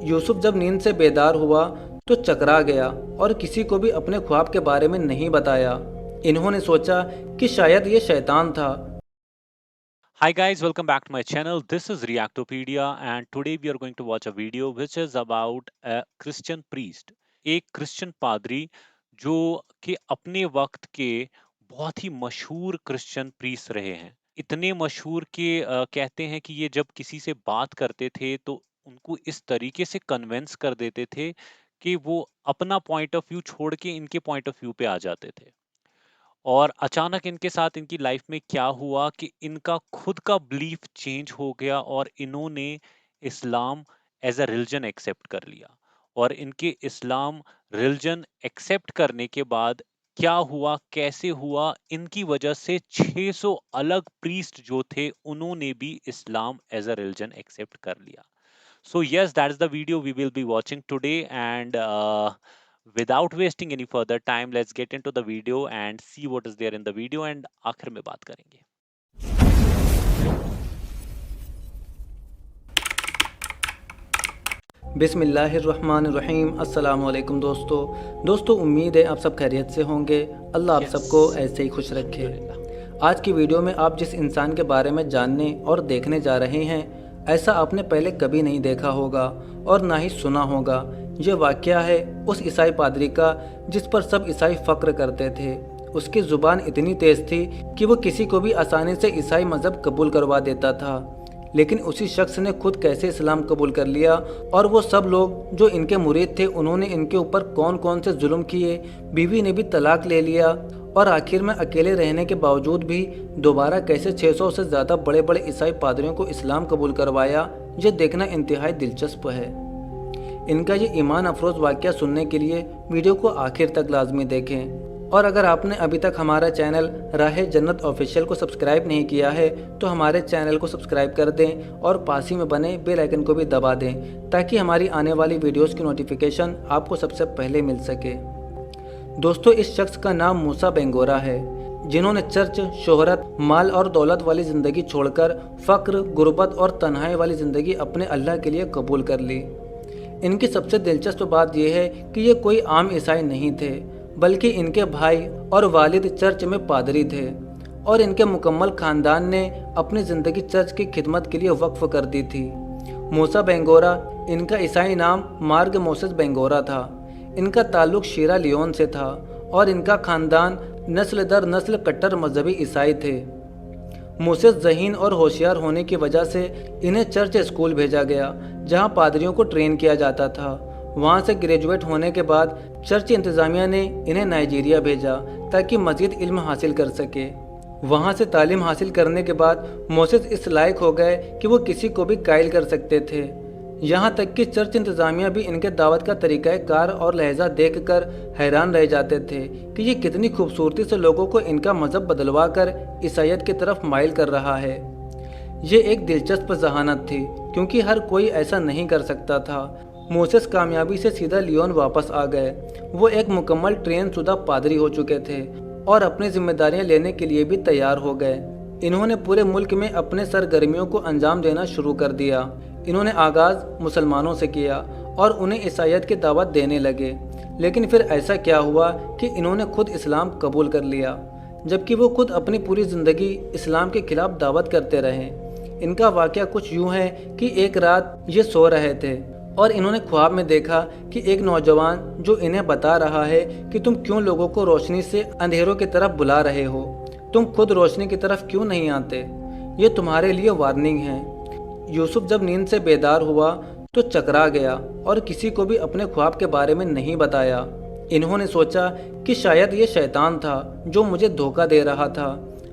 यूसुफ जब नींद से बेदार हुआ तो चकरा गया और किसी को भी अपने ख्वाब के बारे में नहीं बताया। इन्होंने सोचा कि शायद ये शैतान था। Hi guys, welcome back to my channel. This is Reactopedia and today we are going to watch a video which is about a Christian priest. एक क्रिश्चियन पादरी जो कि अपने वक्त के बहुत ही मशहूर क्रिश्चियन प्रीस्ट रहे हैं। इतने मशहूर कि कहते हैं कि ये जब किसी से बात करते थे तो उनको इस तरीके से कन्विंस कर देते थे कि वो अपना पॉइंट ऑफ व्यू छोड़ के इनके पॉइंट ऑफ व्यू पे आ जाते थे। और अचानक इनके साथ इनकी लाइफ में क्या हुआ कि इनका खुद का बिलीफ चेंज हो गया और इन्होंने Islam as a religion accept कर लिया। और इनके इस्लाम रिलीजन एक्सेप्ट करने के बाद क्या हुआ, कैसे हुआ, इनकी वजह से 600 अलग प्रीस्ट जो थे उन्होंने भी Islam as a religion accept कर लिया। So yes, that is the video we will be watching today, and without wasting any further time, let's get into the video and see what is there in the video, and आखिर में बात करेंगे। बिस्मिल्लाहिर्रहमानिर्रहीम। अस्सलाम वालेकुम दोस्तों, उम्मीद है आप सब खैरियत से होंगे। अल्लाह आप सबको ऐसे ही खुश रखे। आज की वीडियो में आप जिस इंसान के बारे में जानने और देखने जा रहे हैं, ऐसा आपने पहले कभी नहीं देखा होगा और ना ही सुना होगा। ये वाक़या है उस ईसाई पादरी का जिस पर सब ईसाई फ़ख्र करते थे। उसकी ज़ुबान इतनी तेज़ थी कि वो किसी को भी आसानी से ईसाई मज़हब कबूल करवा देता था। लेकिन उसी शख्स ने खुद कैसे इस्लाम कबूल कर लिया और वो सब लोग जो इनके मुरीद थे उन्होंने इनके ऊपर कौन कौन से जुल्म किए, बीवी ने भी तलाक ले लिया और आखिर में अकेले रहने के बावजूद भी दोबारा कैसे 600 से ज़्यादा बड़े बड़े ईसाई पादरियों को इस्लाम कबूल करवाया, ये देखना इंतहाई दिलचस्प है। इनका ये ईमान अफरोज़ वाक़या सुनने के लिए वीडियो को आखिर तक लाजमी देखें। और अगर आपने अभी तक हमारा चैनल राहे जन्नत ऑफिशियल को सब्सक्राइब नहीं किया है तो हमारे चैनल को सब्सक्राइब कर दें और पास ही में बने बेल आइकन को भी दबा दें ताकि हमारी आने वाली वीडियोस की नोटिफिकेशन आपको सबसे पहले मिल सके। दोस्तों, इस शख्स का नाम मूसा बेंगोरा है, जिन्होंने चर्च, शोहरत, माल और दौलत वाली ज़िंदगी छोड़कर फ़क्र, गुर्बत और तन्हाई वाली ज़िंदगी अपने अल्लाह के लिए कबूल कर ली। इनकी सबसे दिलचस्प बात यह है कि ये कोई आम ईसाई नहीं थे, बल्कि इनके भाई और वालिद चर्च में पादरी थे और इनके मुकम्मल ख़ानदान ने अपनी ज़िंदगी चर्च की खिदमत के लिए वक्फ कर दी थी। मूसा बेंगोरा, इनका ईसाई नाम मार्ग मोसेस बेंगोरा था। इनका ताल्लुक़ शीरा लियोन से था और इनका ख़ानदान नस्ल दर नस्ल कट्टर मजहबी ईसाई थे। मोसेस ज़हीन और होशियार होने की वजह से इन्हें चर्च स्कूल भेजा गया, जहां पादरियों को ट्रेन किया जाता था। वहां से ग्रेजुएट होने के बाद चर्च इंतज़ामिया ने इन्हें नाइजीरिया भेजा ताकि मज़ीद इल्म हासिल कर सके। वहां से तालीम हासिल करने के बाद मोसेस इस लायक हो गए कि वो किसी को भी कायल कर सकते थे। यहाँ तक कि चर्च इंतज़ामिया भी इनके दावत का तरीक़ा कार और लहजा देखकर हैरान रह जाते थे कि ये कितनी खूबसूरती से लोगों को इनका मज़हब बदलवा कर ईसाइयत की तरफ माइल कर रहा है। ये एक दिलचस्प जहानत थी क्योंकि हर कोई ऐसा नहीं कर सकता था। मोसेस कामयाबी से सीधा लियोन वापस आ गए। वो एक मुकम्मल ट्रेन शुदा पादरी हो चुके थे और अपनी जिम्मेदारियां लेने के लिए भी तैयार हो गए। इन्होंने पूरे मुल्क में अपने सरगर्मियों को अंजाम देना शुरू कर दिया। इन्होंने आगाज़ मुसलमानों से किया और उन्हें ईसाइयत की दावत देने लगे। लेकिन फिर ऐसा क्या हुआ कि इन्होंने खुद इस्लाम कबूल कर लिया, जबकि वो खुद अपनी पूरी ज़िंदगी इस्लाम के खिलाफ दावत करते रहे। इनका वाक़या कुछ यूँ है कि एक रात ये सो रहे थे और इन्होंने ख्वाब में देखा कि एक नौजवान जो इन्हें बता रहा है कि तुम क्यों लोगों को रोशनी से अंधेरों की तरफ बुला रहे हो, तुम खुद रोशनी की तरफ क्यों नहीं आते, ये तुम्हारे लिए वार्निंग है। यूसुफ जब नींद से बेदार हुआ तो चकरा गया और किसी को भी अपने ख्वाब के बारे में नहीं बताया। इन्होंने सोचा कि शायद ये शैतान था जो मुझे धोखा दे रहा था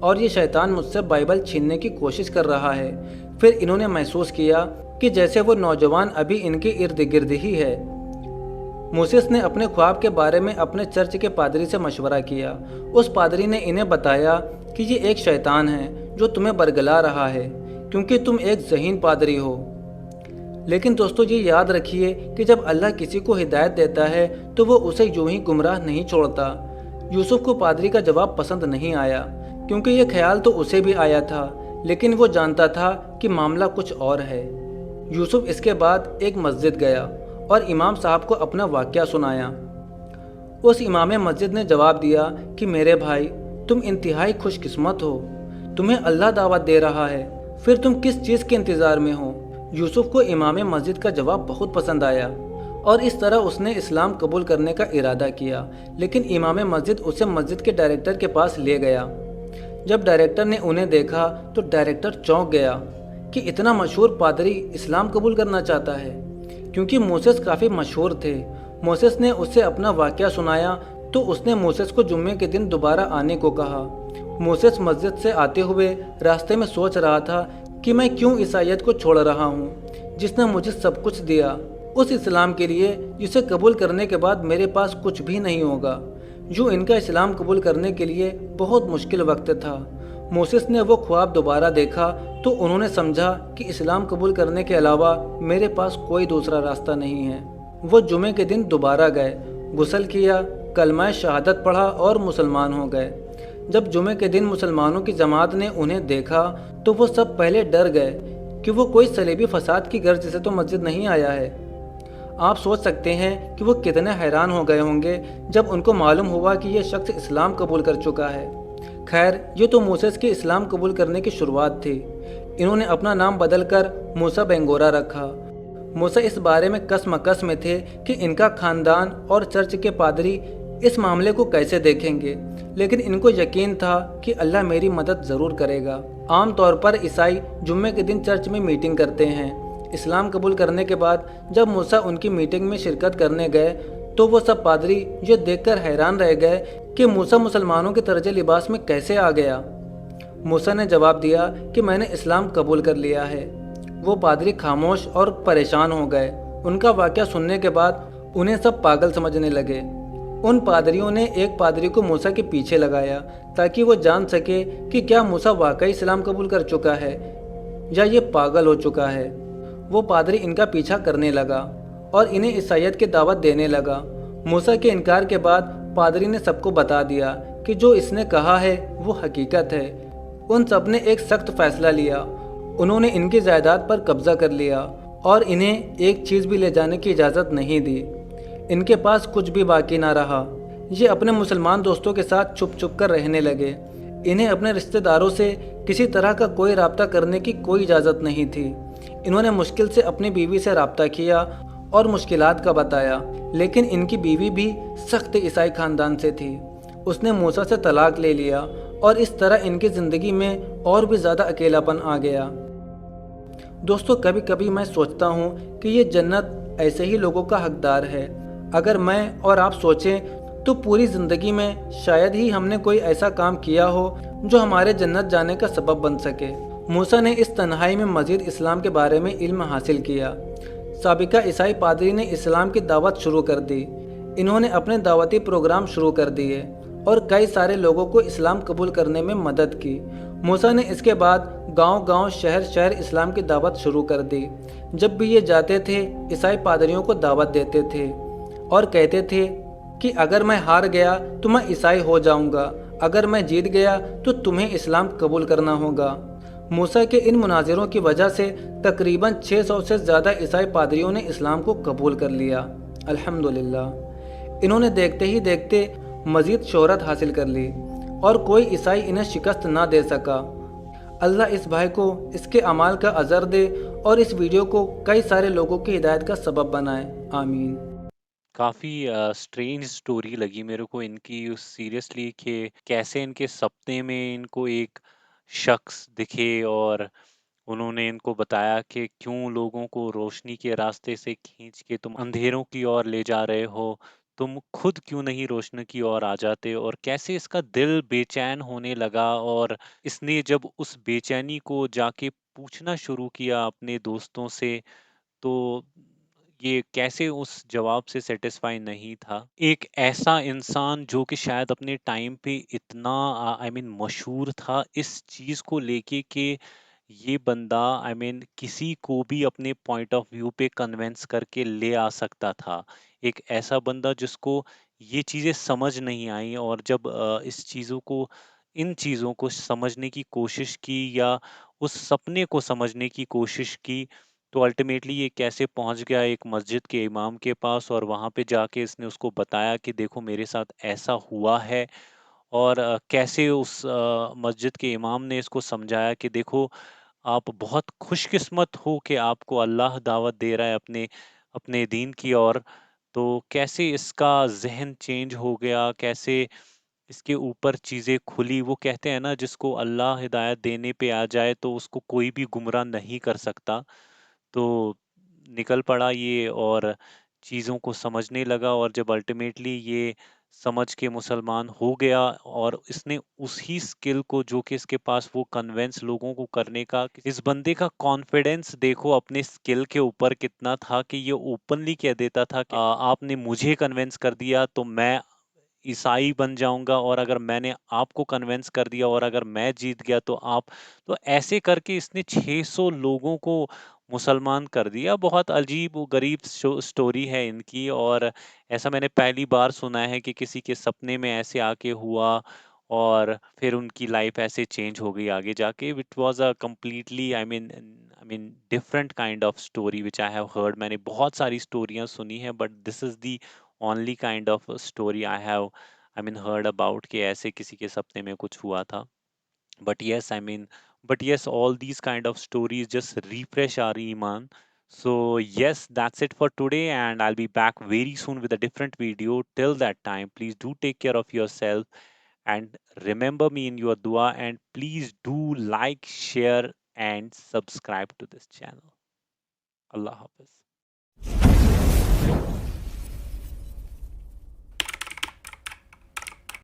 और ये शैतान मुझसे बाइबल छीनने की कोशिश कर रहा है। फिर इन्होंने महसूस किया कि जैसे वो नौजवान अभी इनके इर्द गिर्द ही है। मोसेस ने अपने ख्वाब के बारे में अपने चर्च के पादरी से मशवरा किया। उस पादरी ने इन्हें बताया कि ये एक शैतान है जो तुम्हें बरगला रहा है क्योंकि तुम एक ज़हीन पादरी हो। लेकिन दोस्तों, ये याद रखिए कि जब अल्लाह किसी को हिदायत देता है तो वो उसे यूं ही गुमराह नहीं छोड़ता। यूसुफ को पादरी का जवाब पसंद नहीं आया क्योंकि ये ख्याल तो उसे भी आया था, लेकिन वो जानता था कि मामला कुछ और है। यूसुफ इसके बाद एक मस्जिद गया और इमाम साहब को अपना वाक़या सुनाया। उस इमाम मस्जिद ने जवाब दिया कि मेरे भाई, तुम इंतहाई खुशकिस्मत हो, तुम्हें अल्लाह दावत दे रहा है, फिर तुम किस चीज़ के इंतज़ार में हो। यूसुफ को इमाम मस्जिद का जवाब बहुत पसंद आया और इस तरह उसने इस्लाम कबूल करने का इरादा किया, लेकिन इमाम मस्जिद उसे मस्जिद के डायरेक्टर के पास ले गया। जब डायरेक्टर ने उन्हें देखा तो डायरेक्टर चौंक गया कि इतना मशहूर पादरी इस्लाम कबूल करना चाहता है, क्योंकि मोसेस काफ़ी मशहूर थे। मोसेस ने उसे अपना वाक़या सुनाया तो उसने मोसेस को जुम्मे के दिन दोबारा आने को कहा। मोसेस मस्जिद से आते हुए रास्ते में सोच रहा था कि मैं क्यों ईसाईयत को छोड़ रहा हूँ, जिसने मुझे सब कुछ दिया, उस इस्लाम के लिए जिसे कबूल करने के बाद मेरे पास कुछ भी नहीं होगा। जो इनका इस्लाम कबूल करने के लिए बहुत मुश्किल वक्त था। मोसेस ने वो ख्वाब दोबारा देखा तो उन्होंने समझा कि इस्लाम कबूल करने के अलावा मेरे पास कोई दूसरा रास्ता नहीं है। वो जुमे के दिन दोबारा गए, गुस्ल किया, कलमा शहादत पढ़ा और मुसलमान हो गए। जब जुमे के दिन मुसलमानों की जमात ने उन्हें देखा तो वो सब पहले डर गए कि वो कोई सलेबी फसाद की गर्ज से तो मस्जिद नहीं आया है। आप सोच सकते हैं कि वो कितने हैरान हो गए होंगे जब उनको मालूम हुआ कि यह शख्स इस्लाम कबूल कर चुका है। खैर, ये तो मूसेस के इस्लाम कबूल करने की शुरुआत थी। इन्होंने अपना नाम बदलकर मूसा बेंगोरा रखा। मूसा इस बारे में कसमकस में थे कि इनका खानदान और चर्च के पादरी इस मामले को कैसे देखेंगे, लेकिन इनको यकीन था कि अल्लाह मेरी मदद ज़रूर करेगा। आम तौर पर ईसाई जुम्मे के दिन चर्च में मीटिंग करते हैं। इस्लाम कबूल करने के बाद जब मूसा उनकी मीटिंग में शिरकत करने गए तो वो सब पादरी ये देखकर हैरान रह गए कि मूसा मुसलमानों के तर्ज लिबास में कैसे आ गया। मूसा ने जवाब दिया कि मैंने इस्लाम कबूल कर लिया है। वो पादरी खामोश और परेशान हो गए। उनका वाक़या सुनने के बाद उन्हें सब पागल समझने लगे। उन पादरियों ने एक पादरी को मूसा के पीछे लगाया ताकि वो जान सके कि क्या मूसा वाकई इस्लाम कबूल कर चुका है या ये पागल हो चुका है। वो पादरी इनका पीछा करने लगा और इन्हें ईसाईयत की दावत देने लगा। मूसा के इनकार के बाद पादरी ने सबको बता दिया कि जो इसने कहा है वो हकीकत है। उन सब ने एक सख्त फैसला लिया। उन्होंने इनकी जायदाद पर कब्जा कर लिया और इन्हें एक चीज़ भी ले जाने की इजाज़त नहीं दी। इनके पास कुछ भी बाकी ना रहा। ये अपने मुसलमान दोस्तों के साथ छुप छुप कर रहने लगे। इन्हें अपने रिश्तेदारों से किसी तरह का कोई राब्ता करने की कोई इजाज़त नहीं थी। इन्होंने मुश्किल से अपनी बीवी से राब्ता किया और मुश्किलात का बताया, लेकिन इनकी बीवी भी सख्त ईसाई खानदान से थी। उसने मूसा से तलाक ले लिया और इस तरह इनकी ज़िंदगी में और भी ज़्यादा अकेलापन आ गया। दोस्तों, कभी कभी मैं सोचता हूँ कि ये जन्नत ऐसे ही लोगों का हकदार है। अगर मैं और आप सोचें तो पूरी ज़िंदगी में शायद ही हमने कोई ऐसा काम किया हो जो हमारे जन्नत जाने का सबब बन सके। मूसा ने इस तन्हाई में मज़ीद इस्लाम के बारे में इल्म हासिल किया। साबिका ईसाई पादरी ने इस्लाम की दावत शुरू कर दी। इन्होंने अपने दावती प्रोग्राम शुरू कर दिए और कई सारे लोगों को इस्लाम कबूल करने में मदद की। मूसा ने इसके बाद गांव-गांव, शहर-शहर इस्लाम की दावत शुरू कर दी। जब भी ये जाते थे, ईसाई पादरियों को दावत देते थे और कहते थे कि अगर मैं हार गया तो मैं ईसाई हो जाऊंगा, अगर मैं जीत गया तो तुम्हें इस्लाम कबूल करना होगा। मूसा के इन मुनाजिरों की वजह से तकरीबन 600 से ज़्यादा ईसाई पादरियों ने इस्लाम को कबूल कर लिया। अल्हम्दुलिल्लाह। इन्होंने देखते ही देखते मज़ीद शोहरत हासिल कर ली और कोई ईसाई इन्हें शिकस्त ना दे सका। अल्लाह इस भाई को इसके अमाल का अज़र दे और इस वीडियो को कई सारे लोगों की हिदायत का सबब बनाए। आमीन। काफी स्ट्रेंज स्टोरी लगी मेरे को इनकी, सीरियसली, कि कैसे इनके सपने में इनको एक शख्स दिखे और उन्होंने इनको बताया कि क्यों लोगों को रोशनी के रास्ते से खींच के तुम अंधेरों की ओर ले जा रहे हो, तुम खुद क्यों नहीं रोशनी की ओर आ जाते, और कैसे इसका दिल बेचैन होने लगा और इसने जब उस बेचैनी को जाके पूछना शुरू किया अपने दोस्तों से, तो ये कैसे उस जवाब से सेटिस्फाई नहीं था। एक ऐसा इंसान जो कि शायद अपने टाइम पे इतना आई मीन मशहूर था इस चीज़ को लेके कि ये बंदा आई मीन किसी को भी अपने पॉइंट ऑफ व्यू पे कन्विंस करके ले आ सकता था। एक ऐसा बंदा जिसको ये चीज़ें समझ नहीं आई, और जब इन चीज़ों को समझने की कोशिश की या उस सपने को समझने की कोशिश की, تو الٹیمیٹلی یہ کیسے پہنچ گیا ایک مسجد کے امام کے پاس اور وہاں پہ جا کے اس نے اس کو بتایا کہ دیکھو میرے ساتھ ایسا ہوا ہے، اور کیسے اس مسجد کے امام نے اس کو سمجھایا کہ دیکھو آپ بہت خوش قسمت ہو کہ آپ کو اللہ دعوت دے رہا ہے اپنے اپنے دین کی اور، تو کیسے اس کا ذہن چینج ہو گیا، کیسے اس کے اوپر چیزیں کھلی۔ وہ کہتے ہیں نا جس کو اللہ ہدایت دینے پہ آ جائے تو اس کو کوئی بھی گمراہ نہیں کر سکتا۔ تو نکل پڑا یہ اور چیزوں کو سمجھنے لگا، اور جب الٹیمیٹلی یہ سمجھ کے مسلمان ہو گیا، اور اس نے اسی سکل کو جو کہ اس کے پاس وہ کنونس لوگوں کو کرنے کا، اس بندے کا کانفیڈنس دیکھو اپنے سکل کے اوپر کتنا تھا کہ یہ اوپنلی کہہ دیتا تھا کہ آپ نے مجھے کنونس کر دیا تو میں عیسائی بن جاؤں گا، اور اگر میں نے آپ کو کنونس کر دیا اور اگر میں جیت گیا تو آپ، تو ایسے کر کے اس نے 600 لوگوں کو مسلمان کر دیا۔ بہت عجیب و غریب سٹوری ہے ان کی، اور ایسا میں نے پہلی بار سنا ہے کہ کسی کے سپنے میں ایسے آ کے ہوا اور پھر ان کی لائف ایسے چینج ہو گئی آگے جا کے۔ It was a completely I mean different kind of story which I have heard. میں نے بہت ساری اسٹوریاں سنی ہیں but this is the only kind of story I mean heard about کہ ایسے کسی کے سپنے میں کچھ ہوا تھا۔ But yes, but yes, all these kind of stories just refresh our iman. So yes, that's it for today, and I'll be back very soon with a different video. Till that time, please do take care of yourself and remember me in your dua, and please do like, share and subscribe to this channel. Allah Hafiz.